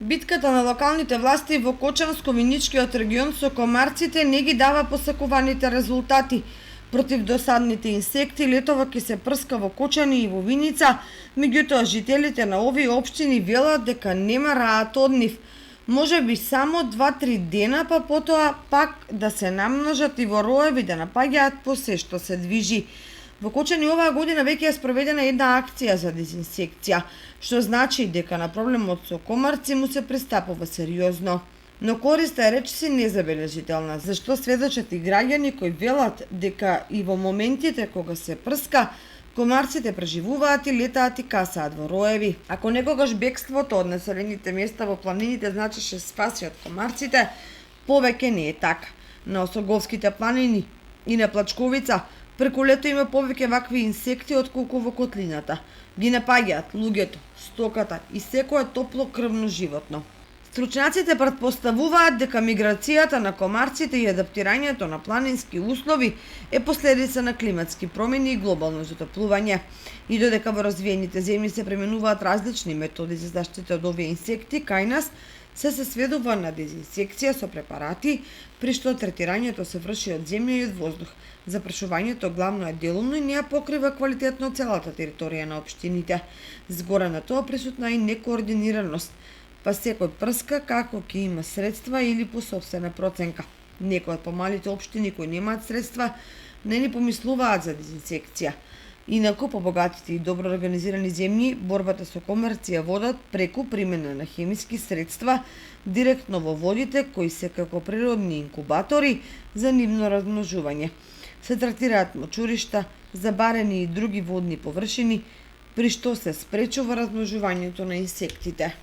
Битката на локалните власти во Кочанско-Виничкиот регион со комарците не ги дава посакуваните резултати. Против досадните инсекти летова ќе се прска во Кочани и во Виница, меѓутоа жителите на овие општини велат дека нема раат од нив. Може би само 2-3 дена, па потоа пак да се намножат и вороеви да напаѓаат по се што се движи. Во Кочани оваа година веќе е спроведена една акција за дезинсекција, што значи дека на проблемот со комарци му се пристапува сериозно. Но користа е речиси незабележителна, зашто сведочат и граѓани кои велат дека и во моментите кога се прска, комарците преживуваат и летаат и касаат во роеви. Ако некогаш бегството од населените места во планините значеше спаси од комарците, повеќе не е така. На Осоговските планини и на Плачковица преку лето има повеќе вакви инсекти отколку во котлината. Ги напаѓаат луѓето, стоката и секое топлокрвно животно. Стручњаците претпоставуваат дека миграцијата на комарците и адаптирањето на планински услови е последица на климатски промени и глобално затоплување. И додека во развиените земји се применуваат различни методи за заштита од овие инсекти, кај нас се сведува на дезинсекција со препарати, при што третирањето се врши од земја и од воздух. Запрашувањето главно е делумно и не ја покрива квалитетно целата територија на општините. Згоре на тоа присутна и некоординираност, па секој прска како ќе има средства или по сопствена проценка. Некои од помалите општини кои немаат средства не ни помислуваат за дезинсекција. Инаку, по богатите и добро организирани земји, борбата со комарци ја водат преку примена на хемиски средства директно во водите, кои се како природни инкубатори за нивно размножување. Се третираат мочуришта, забарени и други водни површини, при што се спречува размножувањето на инсектите.